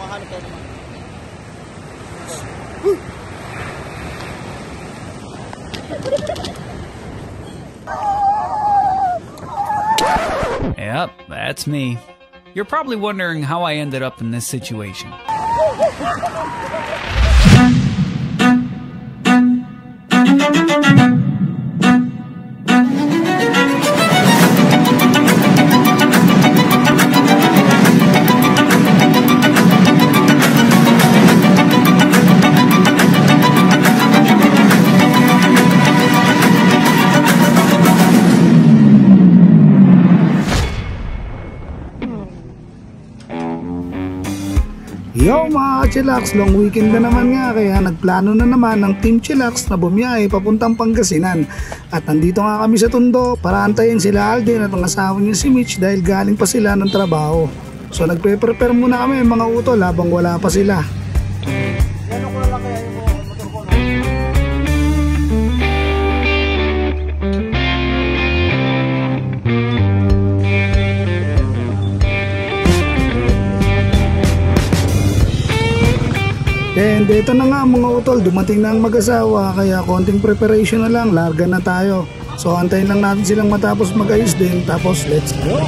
makahanap tayo naman. Yep, that's me. You're probably wondering how I ended up in this situation. Yo mga ka-chillax, long weekend na naman nga kaya nagplano na naman ng Team Chillax na bumiyahe papuntang Pangasinan. At nandito nga kami sa Tondo para antayin sila Alden at ang asawa niya si Mitch dahil galing pa sila ng trabaho. So nagpe-prepare muna kami mga utol habang wala pa sila. Yan ko na lang kaya yung motor ko, no? And ito na nga mga utol, dumating na ang mag-asawa kaya konting preparation na lang, larga na tayo. So antayin lang natin silang matapos mag-ayos din, tapos let's go!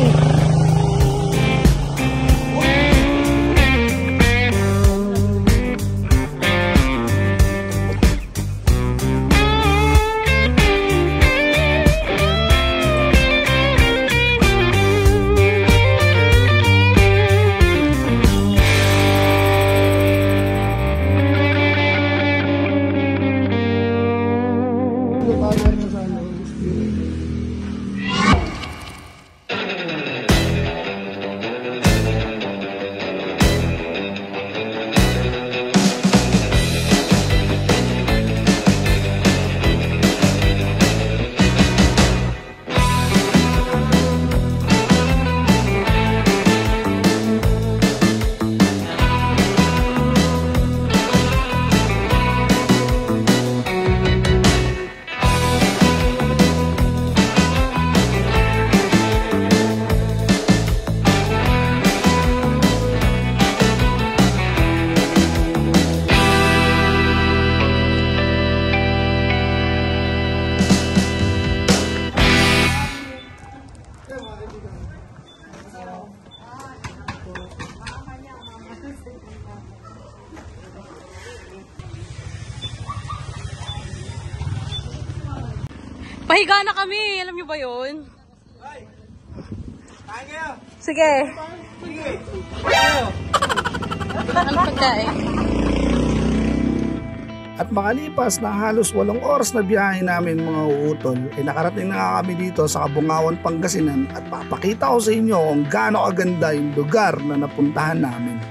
Pahiga na kami, alam niyo ba yun? Kain kayo! Sige. Sige! Kayo! Ano pagkain? At makalipas na halos 8 oras na biyahe namin mga uutol, ay nakarating na nga kami dito sa Kabungawan, Pangasinan at papakita ko sa inyo kung gaano kaganda yung lugar na napuntahan namin.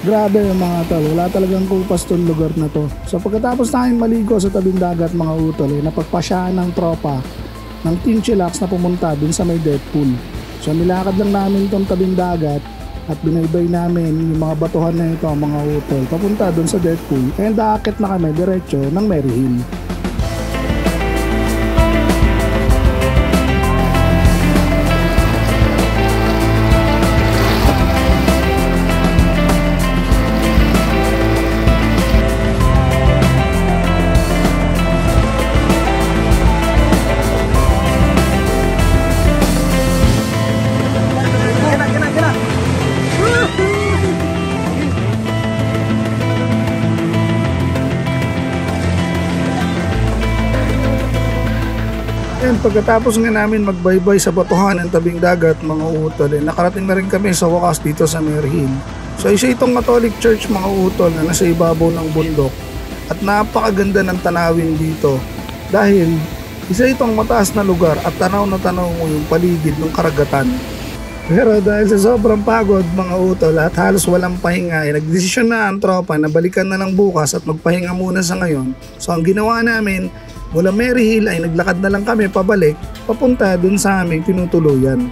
Grabe yung mga tol, wala talagang kupas tong lugar na to. So pagkatapos namin maligo sa tabing dagat mga utol, napagpasyahan ng tropa ng Team Chillax na pumunta dun sa may death pool. So nilakad lang namin tong tabing dagat at binaybay namin yung mga batuhan na ito mga utol papunta dun sa death pool. And aakit na kami diretso ng Mary Hill. pagkatapos nga namin magbaybay sa batuhan ng tabing dagat mga utol, nakarating na rin kami sa wakas dito sa Merhill. So isa itong Catholic Church mga utol na nasa ibabaw ng bundok at napakaganda ng tanawin dito dahil isa itong mataas na lugar at tanaw na tanaw mo yung paligid ng karagatan. Pero dahil sa sobrang pagod mga utol at halos walang pahinga, nagdesisyon na ang tropa na balikan na lang bukas at magpahinga muna sa ngayon. So ang ginawa namin, mula Merhill ay naglakad na lang kami pabalik papunta dun sa aming tinutuluyan.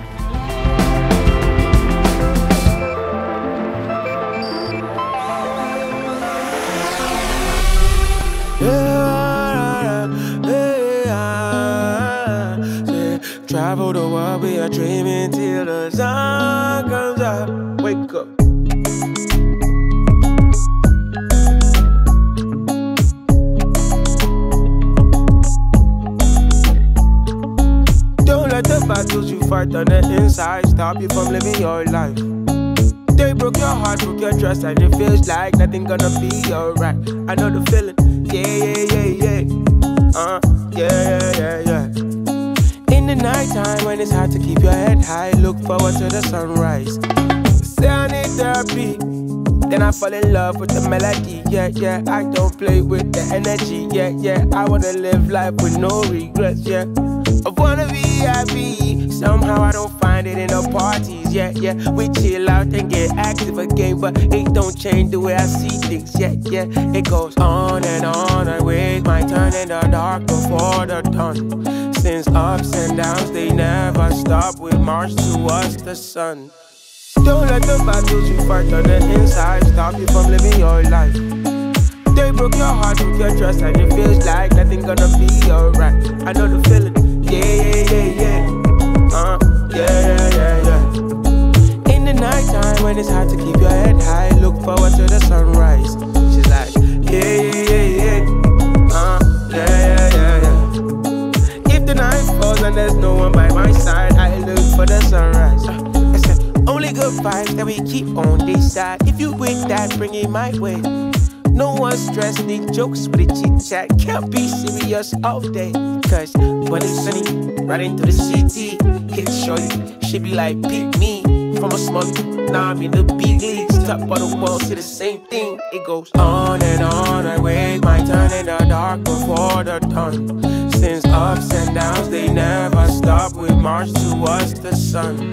Travel the world, we are dreaming till the sun comes up. Wake up. Don't let the battles you fight on the inside stop you from living your life. They broke your heart, broke your trust, and it feels like nothing gonna be alright. I know the feeling, yeah. Yeah. In the nighttime when it's hard to keep your head high, look forward to the sunrise. Say I need therapy, then I fall in love with the melody. Yeah, I don't play with the energy. Yeah, I wanna live life with no regrets. Yeah, I wanna be happy. Somehow I don't find it in the parties. Yeah, we chill out and get active again, but it don't change the way I see things. Yeah, it goes on and on. I wait my turn in the dark before the dawn. Since ups and downs, they never stop. We march towards the sun. Don't let the battles you fight on the inside stop you from living your life. They broke your heart, broke your trust, and it feels like nothing gonna be alright. I know the feeling, yeah. In the nighttime when it's hard to keep your head high, look forward to the sunrise. She's like, yeah. If the night falls and there's no one by my side, I look for the sunrise. I said, only good vibes that we keep on this side. If you with that, bring it my way. No one stressed, need jokes with a chit chat. Can't be serious all day. Cause when it's sunny, right into the city, hit shorty, she be like, pick me. From a small, now I'm in the big leagues. Top of the world, see the same thing. It goes on and on. I wait my turn in the dark before the dawn. Since ups and downs, they never stop. We march towards the sun.